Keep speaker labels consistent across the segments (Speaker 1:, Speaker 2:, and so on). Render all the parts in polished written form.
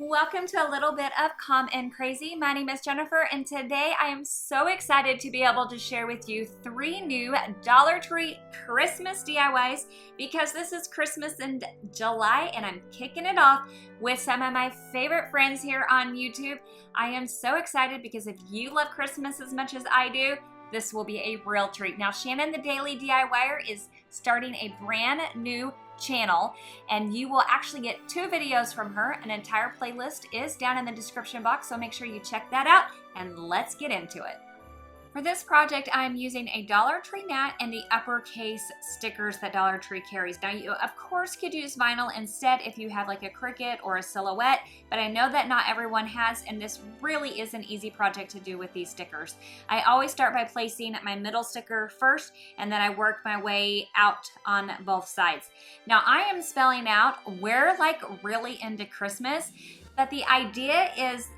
Speaker 1: Welcome to a little bit of Calm and Crazy. My name is Jennifer, and today I am so excited to be able to share with you 3 new Dollar Tree Christmas DIYs because this is Christmas in July and I'm kicking it off with some of my favorite friends here on YouTube. I am so excited because if you love Christmas as much as I do, this will be a real treat. Now, Shannon the Daily DIYer is starting a brand new channel, and you will actually get 2 videos from her. An entire playlist is down in the description box, so make sure you check that out, and let's get into it. For this project, I'm using a Dollar Tree mat and the uppercase stickers that Dollar Tree carries. Now, you of course could use vinyl instead if you have like a Cricut or a silhouette, but I know that not everyone has, and this really is an easy project to do with these stickers. I always start by placing my middle sticker first, and then I work my way out on both sides. Now, I am spelling out we're like really into Christmas, but the idea is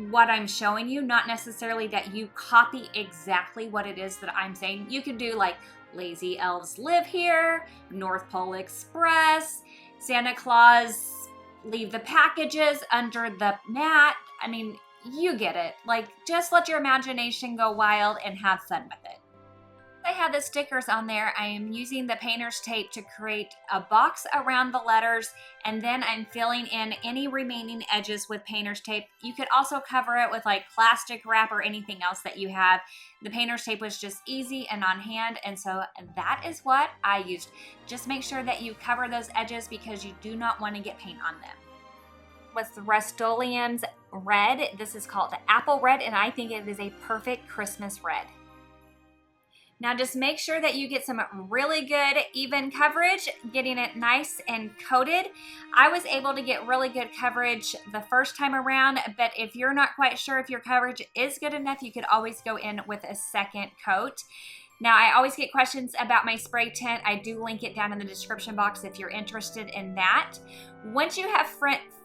Speaker 1: what I'm showing you, not necessarily that you copy exactly what it is that I'm saying. You could do like Lazy Elves Live Here, North Pole Express, Santa Claus leave the packages under the mat. I mean, you get it. Like, just let your imagination go wild and have fun with it. I have the stickers on there. I am using the painter's tape to create a box around the letters, and then I'm filling in any remaining edges with painter's tape. You could also cover it with like plastic wrap or anything else that you have. The painter's tape was just easy and on hand, and so that is what I used. Just make sure that you cover those edges because you do not want to get paint on them. With Rust-Oleum's red, this is called the apple red, and I think it is a perfect Christmas red. Now just make sure that you get some really good even coverage, getting it nice and coated. I was able to get really good coverage the first time around, but if you're not quite sure if your coverage is good enough, you could always go in with a second coat. Now, I always get questions about my spray tint. I do link it down in the description box if you're interested in that. Once you have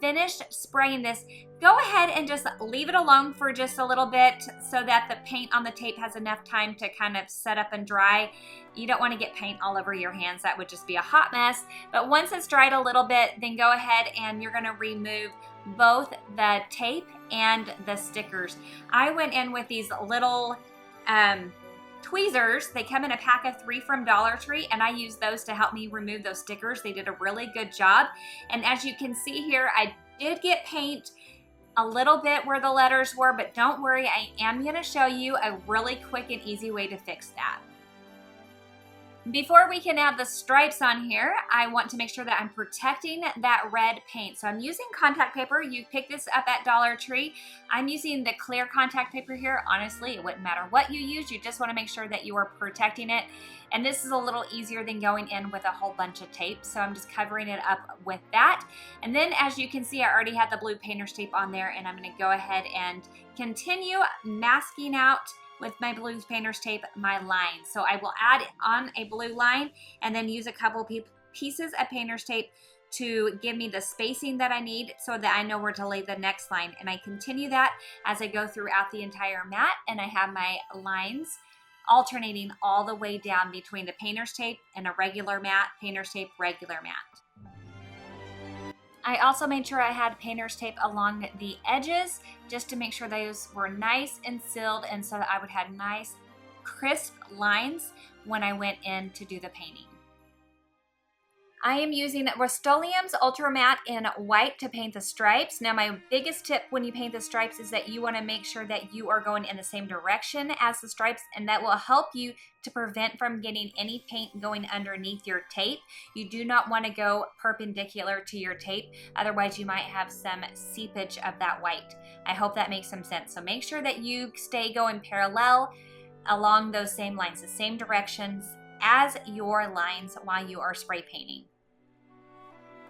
Speaker 1: finished spraying this, go ahead and just leave it alone for just a little bit so that the paint on the tape has enough time to kind of set up and dry. You don't want to get paint all over your hands. That would just be a hot mess. But once it's dried a little bit, then go ahead and you're going to remove both the tape and the stickers. I went in with these little tweezers. They come in a pack of 3 from Dollar Tree, and I use those to help me remove those stickers. They did a really good job. And as you can see here, I did get paint a little bit where the letters were, but don't worry, I am going to show you a really quick and easy way to fix that. Before we can add the stripes on here, I want to make sure that I'm protecting that red paint. So I'm using contact paper. You pick this up at Dollar Tree. I'm using the clear contact paper here. Honestly, it wouldn't matter what you use. You just want to make sure that you are protecting it. And this is a little easier than going in with a whole bunch of tape. So I'm just covering it up with that. And then as you can see, I already had the blue painter's tape on there, and I'm going to go ahead and continue masking out with my blue painter's tape my line. So I will add on a blue line and then use a couple pieces of painter's tape to give me the spacing that I need so that I know where to lay the next line. And I continue that as I go throughout the entire mat, and I have my lines alternating all the way down between the painter's tape and a regular mat, painter's tape, regular mat. I also made sure I had painter's tape along the edges just to make sure those were nice and sealed, and so that I would have nice crisp lines when I went in to do the painting. I am using Rust-Oleum's Ultra Matte in white to paint the stripes. Now, my biggest tip when you paint the stripes is that you want to make sure that you are going in the same direction as the stripes, and that will help you to prevent from getting any paint going underneath your tape. You do not want to go perpendicular to your tape, otherwise you might have some seepage of that white. I hope that makes some sense. So make sure that you stay going parallel along those same lines, the same directions as your lines while you are spray painting.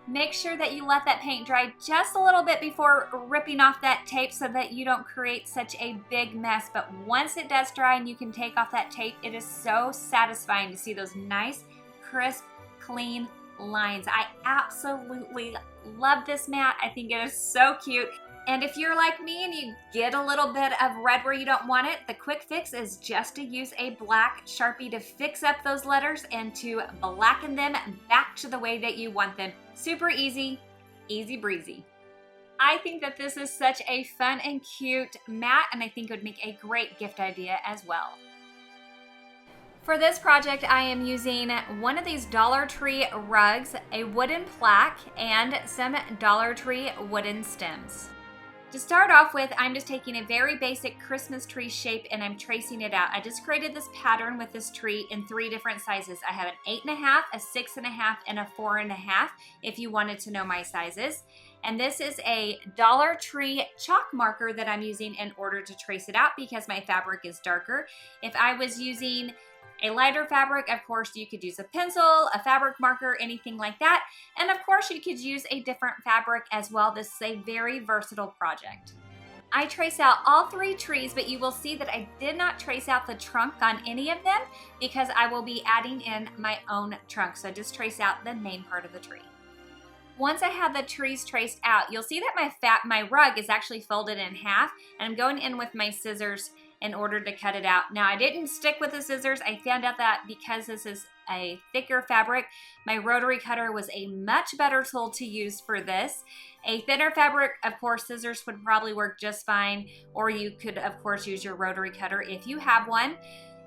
Speaker 1: Make sure that you let that paint dry just a little bit before ripping off that tape so that you don't create such a big mess. But once it does dry and you can take off that tape, it is so satisfying to see those nice, crisp, clean lines. I absolutely love this mat. I think it is so cute. And if you're like me and you get a little bit of red where you don't want it, the quick fix is just to use a black Sharpie to fix up those letters and to blacken them back to the way that you want them. Super easy, easy breezy. I think that this is such a fun and cute mat, and I think it would make a great gift idea as well. For this project, I am using one of these Dollar Tree rugs, a wooden plaque, and some Dollar Tree wooden stems. To start off with, I'm just taking a very basic Christmas tree shape and I'm tracing it out. I just created this pattern with this tree in 3 different sizes. I have an 8.5, a 6.5, and a 4.5 if you wanted to know my sizes. And this is a Dollar Tree chalk marker that I'm using in order to trace it out because my fabric is darker. If I was using a lighter fabric, of course, you could use a pencil, a fabric marker, anything like that. And of course, you could use a different fabric as well. This is a very versatile project. I trace out all 3 trees, but you will see that I did not trace out the trunk on any of them because I will be adding in my own trunk. So just trace out the main part of the tree. Once I have the trees traced out, you'll see that my rug is actually folded in half, and I'm going in with my scissors in order to cut it out. Now, I didn't stick with the scissors. I found out that because this is a thicker fabric, my rotary cutter was a much better tool to use for this. A thinner fabric, of course, scissors would probably work just fine, or you could, of course, use your rotary cutter if you have one.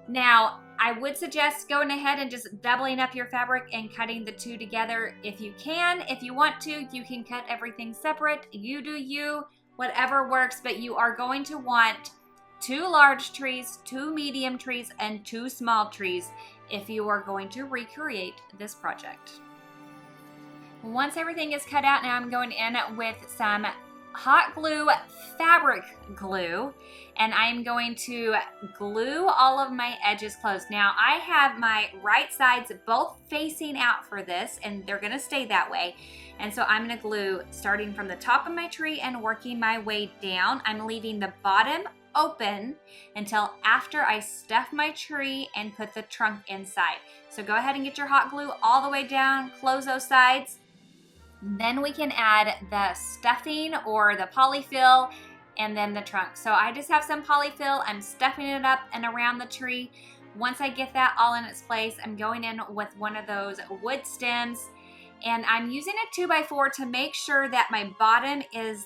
Speaker 1: Now, I would suggest going ahead and just doubling up your fabric and cutting the 2 together if you can. If you want to, you can cut everything separate. You do you, whatever works, but you are going to want 2 large trees, 2 medium trees, and 2 small trees if you are going to recreate this project. Once everything is cut out, now I'm going in with some hot glue fabric glue, and I'm going to glue all of my edges closed. Now, I have my right sides both facing out for this, and they're gonna stay that way. And so I'm gonna glue starting from the top of my tree and working my way down. I'm leaving the bottom open until after I stuff my tree and put the trunk inside. So go ahead and get your hot glue all the way down, close those sides. Then we can add the stuffing or the polyfill and then the trunk. So I just have some polyfill, I'm stuffing it up and around the tree. Once I get that all in its place, I'm going in with one of those wood stems, and I'm using a 2x4 to make sure that my bottom is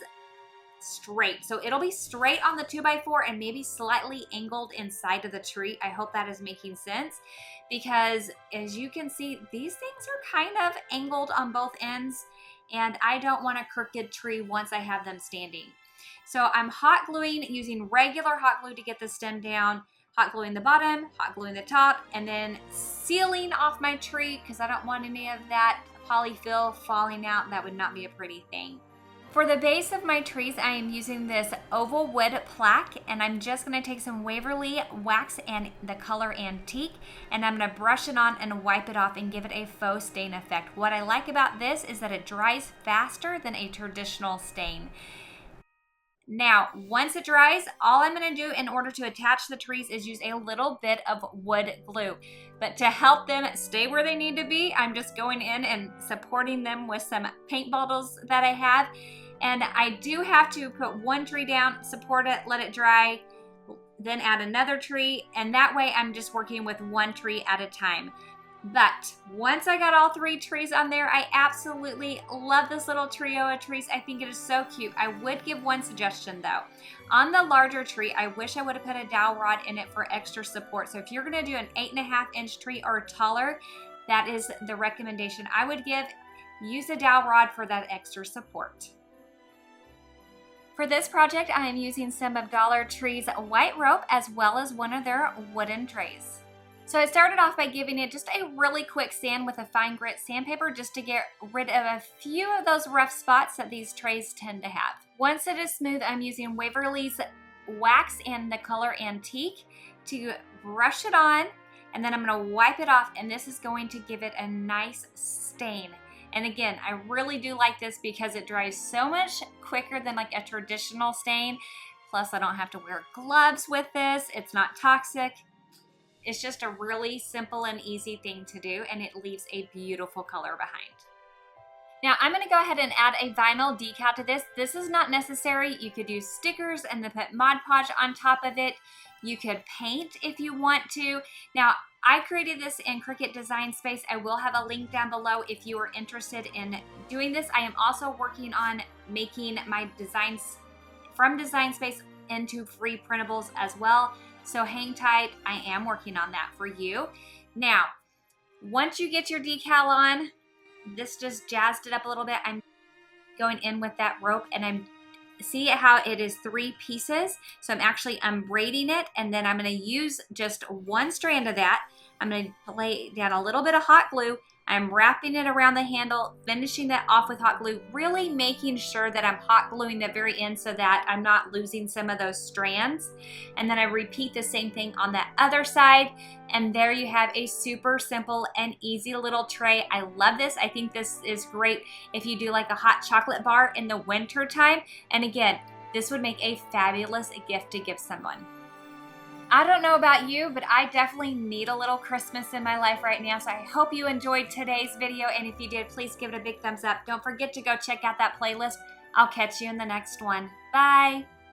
Speaker 1: straight. So it'll be straight on the 2x4 and maybe slightly angled inside of the tree. I hope that is making sense, because as you can see, these things are kind of angled on both ends, and I don't want a crooked tree once I have them standing. So I'm hot gluing using regular hot glue to get the stem down, hot gluing the bottom, hot gluing the top, and then sealing off my tree because I don't want any of that polyfill falling out. That would not be a pretty thing. For the base of my trees, I am using this oval wood plaque, and I'm just going to take some Waverly wax and the color Antique, and I'm going to brush it on and wipe it off and give it a faux stain effect. What I like about this is that it dries faster than a traditional stain. Now, once it dries, all I'm going to do in order to attach the trees is use a little bit of wood glue. But to help them stay where they need to be, I'm just going in and supporting them with some paint bottles that I have. And I do have to put one tree down, support it, let it dry, then add another tree. And that way I'm just working with one tree at a time. But once I got all 3 trees on there, I absolutely love this little trio of trees. I think it is so cute. I would give one suggestion though. On the larger tree, I wish I would have put a dowel rod in it for extra support. So if you're gonna do an 8.5-inch tree or taller, that is the recommendation I would give. Use a dowel rod for that extra support. For this project, I am using some of Dollar Tree's white rope as well as one of their wooden trays. So I started off by giving it just a really quick sand with a fine grit sandpaper just to get rid of a few of those rough spots that these trays tend to have. Once it is smooth, I'm using Waverly's wax and the color Antique to brush it on, and then I'm going to wipe it off, and this is going to give it a nice stain. And again, I really do like this because it dries so much quicker than like a traditional stain. Plus, I don't have to wear gloves with this. It's not toxic. It's just a really simple and easy thing to do, and it leaves a beautiful color behind. Now I'm going to go ahead and add a vinyl decal to this. This is not necessary. You could use stickers and then put Mod Podge on top of it. You could paint if you want to. Now I created this in Cricut Design Space. I will have a link down below if you are interested in doing this. I am also working on making my designs from Design Space into free printables as well. So hang tight, I am working on that for you. Now, once you get your decal on, this just jazzed it up a little bit. I'm going in with that rope and see how it is 3 pieces. So I'm braiding it, and then I'm gonna use just one strand of that. I'm gonna lay down a little bit of hot glue. I'm wrapping it around the handle, finishing that off with hot glue, really making sure that I'm hot gluing the very end so that I'm not losing some of those strands. And then I repeat the same thing on that other side. And there you have a super simple and easy little tray. I love this. I think this is great if you do like a hot chocolate bar in the winter time. And again, this would make a fabulous gift to give someone. I don't know about you, but I definitely need a little Christmas in my life right now. So I hope you enjoyed today's video. And if you did, please give it a big thumbs up. Don't forget to go check out that playlist. I'll catch you in the next one. Bye.